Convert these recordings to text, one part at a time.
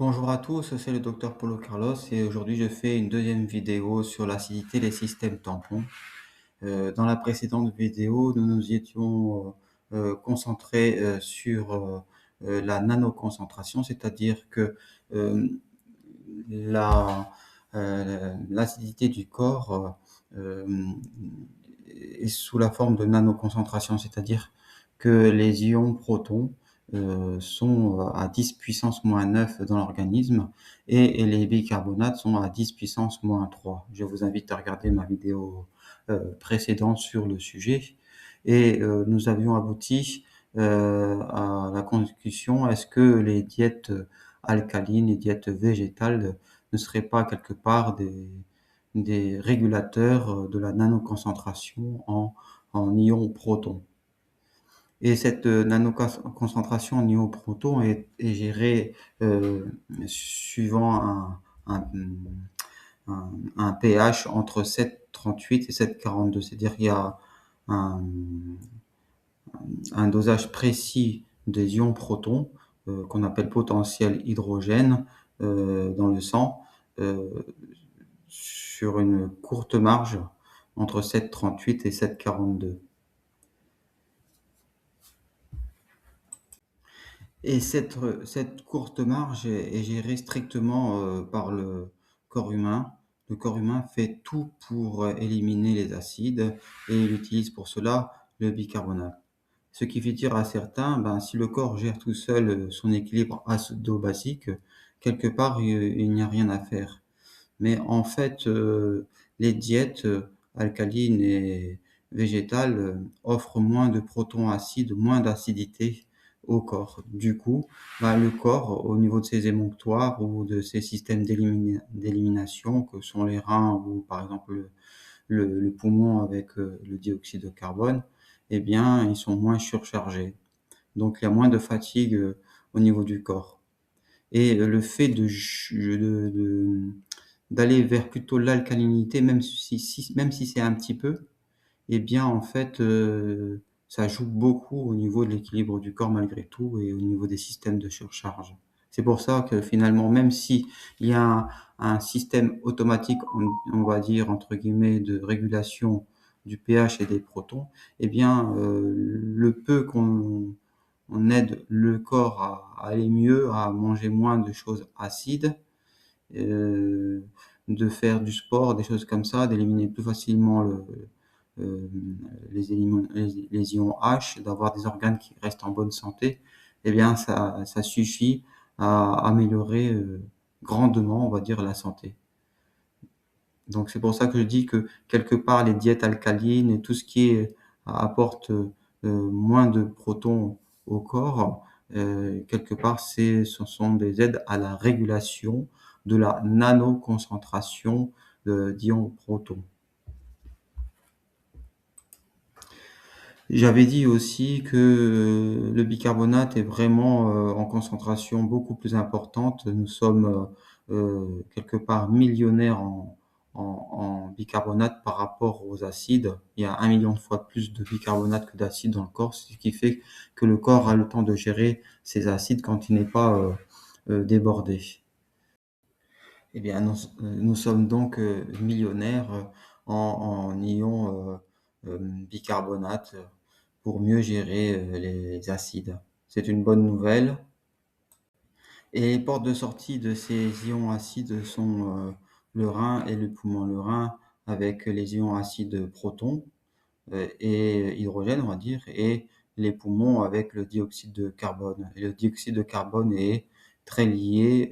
Bonjour à tous, c'est le docteur Paulo Carlos et aujourd'hui je fais une deuxième vidéo sur l'acidité des systèmes tampons. Dans la précédente vidéo, nous nous étions concentrés sur la nanoconcentration, c'est-à-dire que euh, l'acidité du corps est sous la forme de nanoconcentration, c'est-à-dire que les ions protons sont à 10 puissance moins 9 dans l'organisme et les bicarbonates sont à 10 puissance moins 3. Je vous invite à regarder ma vidéo précédente sur le sujet et nous avions abouti à la conclusion, est-ce que les diètes alcalines, les diètes végétales ne seraient pas quelque part des régulateurs de la nanoconcentration en ions protons. Et cette nanoconcentration en ions protons est gérée suivant un pH entre 7,38 et 7,42. C'est-à-dire qu'il y a un, un dosage précis des ions protons qu'on appelle potentiel hydrogène dans le sang euh, sur une courte marge entre 7,38 et 7,42. Et cette courte marge est gérée strictement par le corps humain. Le corps humain fait tout pour éliminer les acides et il utilise pour cela le bicarbonate. Ce qui fait dire à certains, ben, si le corps gère tout seul son équilibre acido-basique, quelque part, il n'y a rien à faire. Mais en fait, les diètes alcalines et végétales offrent moins de protons acides, moins d'acidité au corps. Du coup, bah, le corps, au niveau de ses émonctoires ou de ses systèmes d'élimination, que sont les reins ou par exemple le poumon avec le dioxyde de carbone, eh bien, ils sont moins surchargés. Donc, il y a moins de fatigue au niveau du corps. Et le fait d'aller vers plutôt l'alcalinité, même si c'est un petit peu, eh bien, en fait, ça joue beaucoup au niveau de l'équilibre du corps malgré tout et au niveau des systèmes de surcharge. C'est pour ça que finalement, même si il y a un système automatique, on va dire, entre guillemets, de régulation du pH et des protons, eh bien, le peu on aide le corps à aller mieux, à manger moins de choses acides, euh, de faire du sport, des choses comme ça, d'éliminer plus facilement euh, les ions H, d'avoir des organes qui restent en bonne santé, eh bien ça suffit à améliorer grandement, on va dire, la santé. Donc c'est pour ça que je dis que quelque part les diètes alcalines et tout ce qui apporte moins de protons au corps, quelque part ce sont des aides à la régulation de la nanoconcentration d'ions protons. J'avais dit aussi que le bicarbonate est vraiment en concentration beaucoup plus importante. Nous sommes quelque part millionnaires en bicarbonate par rapport aux acides. Il y a 1 million de fois plus de bicarbonate que d'acides dans le corps, ce qui fait que le corps a le temps de gérer ces acides quand il n'est pas débordé. Eh bien, nous sommes donc millionnaires en ions bicarbonate pour mieux gérer les acides. C'est une bonne nouvelle. Et les portes de sortie de ces ions acides sont le rein et le poumon. Le rein avec les ions acides protons et hydrogène, on va dire, et les poumons avec le dioxyde de carbone. Et le dioxyde de carbone est très lié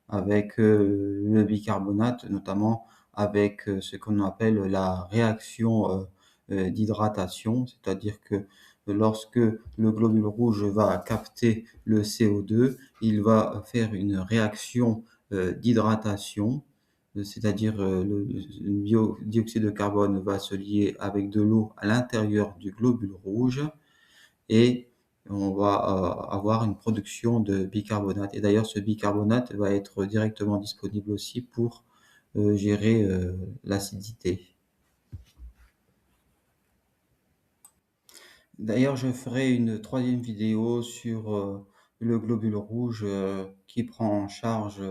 avec le bicarbonate, notamment avec ce qu'on appelle la réaction d'hydratation, c'est-à-dire que lorsque le globule rouge va capter le CO2, il va faire une réaction d'hydratation, c'est-à-dire le dioxyde de carbone va se lier avec de l'eau à l'intérieur du globule rouge et on va avoir une production de bicarbonate. Et d'ailleurs, ce bicarbonate va être directement disponible aussi pour gérer l'acidité. D'ailleurs, je ferai une troisième vidéo sur le globule rouge qui prend en charge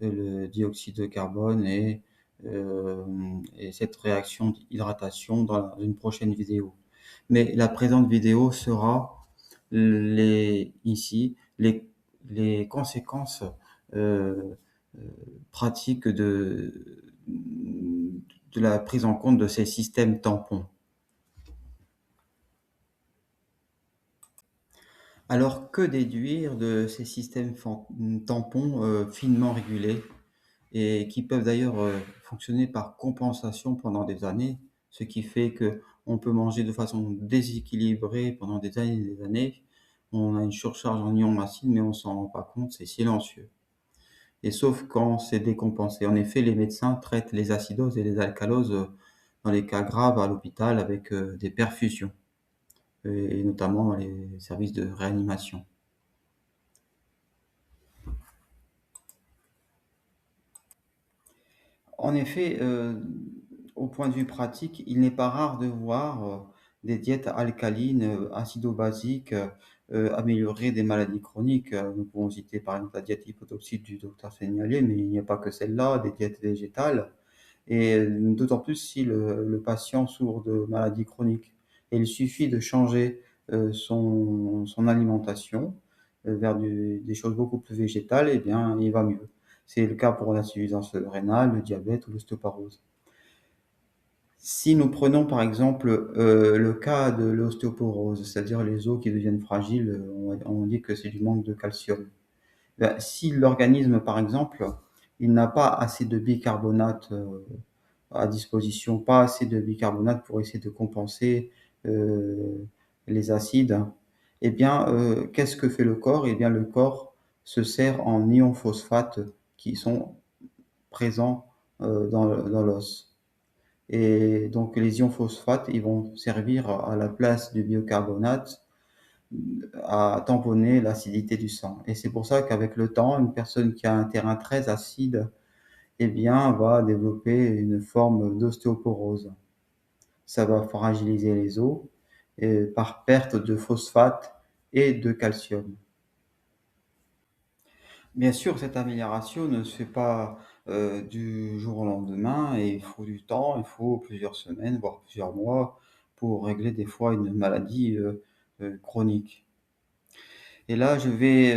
le dioxyde de carbone et cette réaction d'hydratation dans une prochaine vidéo. Mais la présente vidéo sera ici les conséquences euh, euh, pratiques de la prise en compte de ces systèmes tampons. Alors, que déduire de ces systèmes tampons finement régulés et qui peuvent d'ailleurs fonctionner par compensation pendant des années, ce qui fait que on peut manger de façon déséquilibrée pendant des années et des années. On a une surcharge en ions acides, mais on s'en rend pas compte, c'est silencieux. Et sauf quand c'est décompensé. En effet, les médecins traitent les acidoses et les alcaloses dans les cas graves à l'hôpital avec des perfusions, et notamment dans les services de réanimation. En effet, au point de vue pratique, il n'est pas rare de voir des diètes alcalines, acido-basiques, améliorer des maladies chroniques. Nous pouvons citer par exemple la diète hypotoxique du docteur Seignalier, mais il n'y a pas que celle-là, des diètes végétales, et d'autant plus si le patient souffre de maladies chroniques. Et il suffit de changer son alimentation vers des choses beaucoup plus végétales, et bien il va mieux. C'est le cas pour l'insuffisance rénale, le diabète ou l'ostéoporose. Si nous prenons par exemple le cas de l'ostéoporose, c'est-à-dire les os qui deviennent fragiles, on dit que c'est du manque de calcium. Ben, si l'organisme, par exemple, il n'a pas assez de bicarbonate à disposition, pas assez de bicarbonate pour essayer de compenser euh, les acides, eh bien, qu'est-ce que fait le corps? Eh bien, le corps se sert en ions phosphate qui sont présents dans l'os. Et donc les ions phosphates, ils vont servir à la place du biocarbonate à tamponner l'acidité du sang. Et c'est pour ça qu'avec le temps, une personne qui a un terrain très acide, eh bien, va développer une forme d'ostéoporose. Ça va fragiliser les os par perte de phosphate et de calcium. Bien sûr, cette amélioration ne se fait pas du jour au lendemain et il faut du temps, il faut plusieurs semaines, voire plusieurs mois pour régler des fois une maladie chronique. Et là, je vais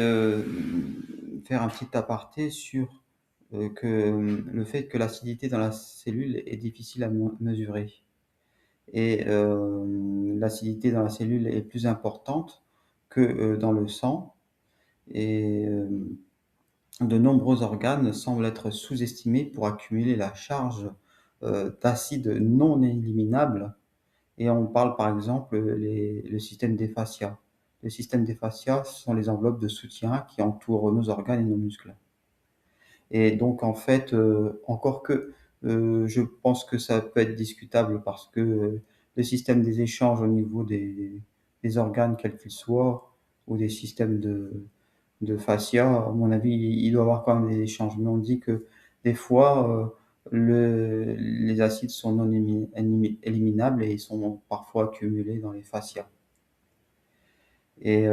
faire un petit aparté sur le fait que l'acidité dans la cellule est difficile à mesurer. Et l'acidité dans la cellule est plus importante que dans le sang. Et de nombreux organes semblent être sous-estimés pour accumuler la charge d'acide non éliminable. Et on parle par exemple le système des fascias. Le système des fascias, ce sont les enveloppes de soutien qui entourent nos organes et nos muscles. Et donc en fait, encore que je pense que ça peut être discutable parce que le système des échanges au niveau des organes, quels qu'ils soient, ou des systèmes de fascia, à mon avis, il doit y avoir quand même des échanges. Mais on dit que des fois, les acides sont non éliminables et ils sont parfois accumulés dans les fascias. Et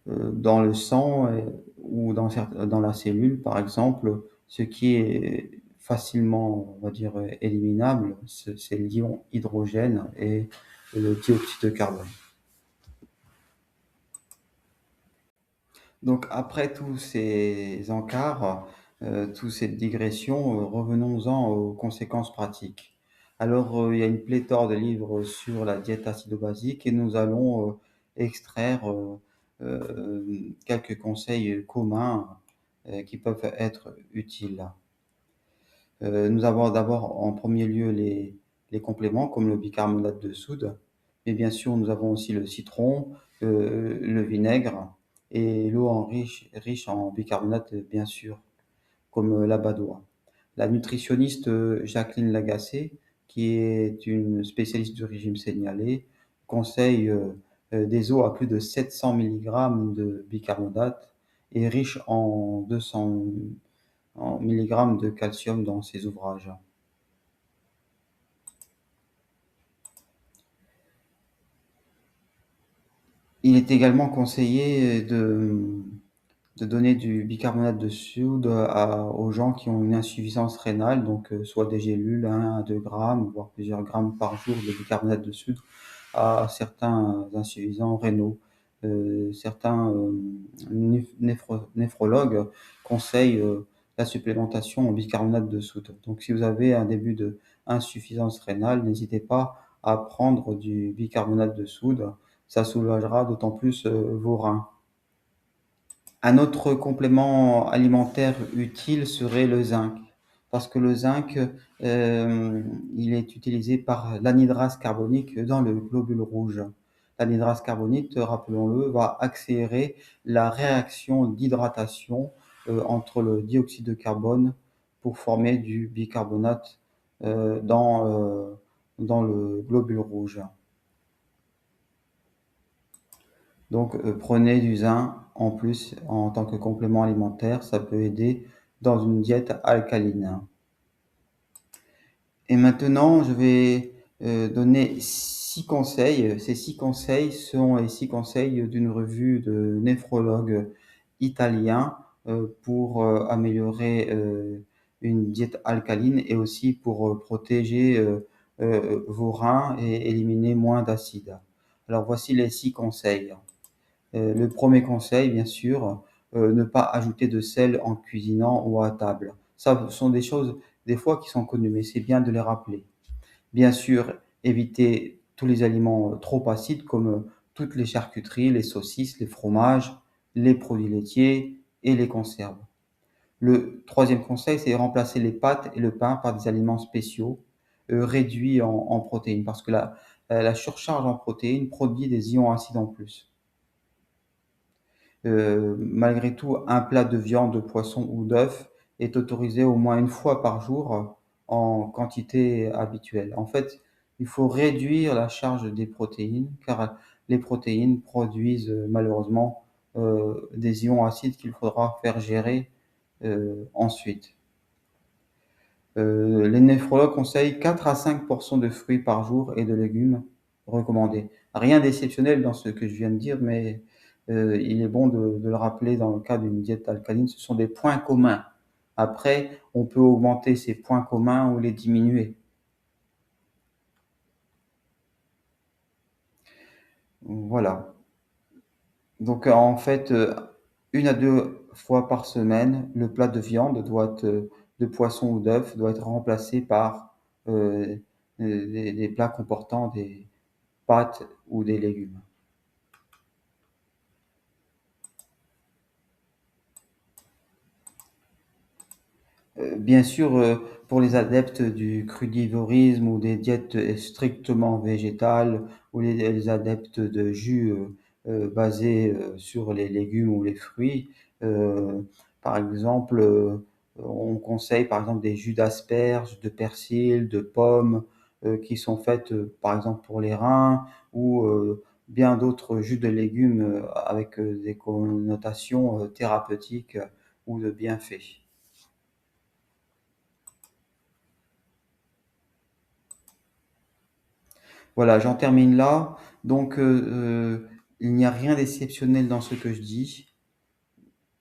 dans le sang ou dans la cellule, par exemple, ce qui est facilement, on va dire, éliminable, c'est l'ion hydrogène et le dioxyde de carbone. Donc après tous ces encarts, toute cette digression, revenons-en aux conséquences pratiques. Alors, il y a une pléthore de livres sur la diète acido-basique et nous allons extraire quelques conseils communs qui peuvent être utiles. Nous avons d'abord en premier lieu les compléments comme le bicarbonate de soude, mais bien sûr nous avons aussi le citron, le vinaigre et l'eau riche en bicarbonate bien sûr, comme la badoie. La nutritionniste Jacqueline Lagacé, qui est une spécialiste du régime sénialé, conseille des eaux à plus de 700 mg de bicarbonate et riche en 200 mg de calcium dans ses ouvrages. Il est également conseillé de donner du bicarbonate de soude aux gens qui ont une insuffisance rénale, donc soit des gélules, 1 à 2 grammes, voire plusieurs grammes par jour de bicarbonate de soude à certains insuffisants rénaux. Certains néphrologues conseillent la supplémentation en bicarbonate de soude. Donc si vous avez un début d'insuffisance rénale, n'hésitez pas à prendre du bicarbonate de soude, ça soulagera d'autant plus vos reins. Un autre complément alimentaire utile serait le zinc, parce que le zinc, il est utilisé par l'anhydrase carbonique dans le globule rouge. L'anhydrase carbonique, rappelons-le, va accélérer la réaction d'hydratation entre le dioxyde de carbone pour former du bicarbonate dans le globule rouge. Donc prenez du zinc en plus en tant que complément alimentaire, ça peut aider dans une diète alcaline. Et maintenant, je vais donner 6 conseils. Ces 6 conseils sont les 6 conseils d'une revue de néphrologues italiens pour améliorer une diète alcaline et aussi pour protéger vos reins et éliminer moins d'acide. Alors voici les 6 conseils. Le premier conseil, bien sûr, ne pas ajouter de sel en cuisinant ou à table. Ça, ce sont des choses, des fois, qui sont connues, mais c'est bien de les rappeler. Bien sûr, éviter tous les aliments trop acides, comme toutes les charcuteries, les saucisses, les fromages, les produits laitiers et les conserves. Le troisième conseil, c'est remplacer les pâtes et le pain par des aliments spéciaux, réduits en protéines, parce que la surcharge en protéines produit des ions acides en plus. Malgré tout, un plat de viande, de poisson ou d'œuf est autorisé au moins une fois par jour en quantité habituelle. En fait, il faut réduire la charge des protéines car les protéines produisent malheureusement des ions acides qu'il faudra faire gérer ensuite. Les néphrologues conseillent 4 à 5% de fruits par jour et de légumes recommandés. Rien d'exceptionnel dans ce que je viens de dire, mais il est bon de le rappeler dans le cas d'une diète alcaline. Ce sont des points communs. Après, on peut augmenter ces points communs ou les diminuer. Voilà. Donc en fait, 1 à 2 fois par semaine, le plat de viande de poisson ou d'œuf doit être remplacé par des plats comportant des pâtes ou des légumes. Bien sûr, pour les adeptes du crudivorisme ou des diètes strictement végétales ou les adeptes de jus basés sur les légumes ou les fruits, par exemple, on conseille par exemple des jus d'asperges, de persil, de pommes qui sont faites par exemple pour les reins ou bien d'autres jus de légumes avec des connotations thérapeutiques ou de bienfaits. Voilà, j'en termine là. Donc, il n'y a rien d'exceptionnel dans ce que je dis.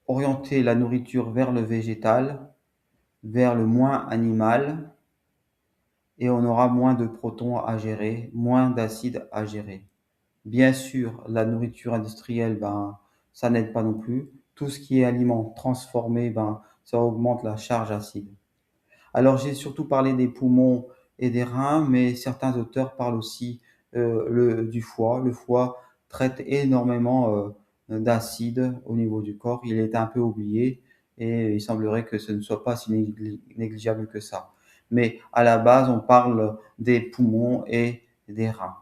Orienter la nourriture vers le végétal, vers le moins animal, et on aura moins de protons à gérer, moins d'acides à gérer. Bien sûr, la nourriture industrielle, ben, ça n'aide pas non plus. Tout ce qui est aliments transformés, ben, ça augmente la charge acide. Alors, j'ai surtout parlé des poumons et des reins, mais certains auteurs parlent aussi du foie. Le foie traite énormément d'acide au niveau du corps. Il est un peu oublié et il semblerait que ce ne soit pas si négligeable que ça. Mais à la base, on parle des poumons et des reins.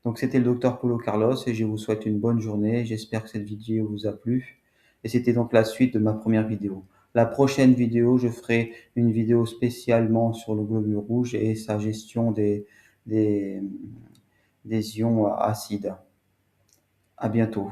Donc, c'était le docteur Paulo Carlos et je vous souhaite une bonne journée. J'espère que cette vidéo vous a plu. Et c'était donc la suite de ma première vidéo. La prochaine vidéo, je ferai une vidéo spécialement sur le globule rouge et sa gestion des ions acides. À bientôt.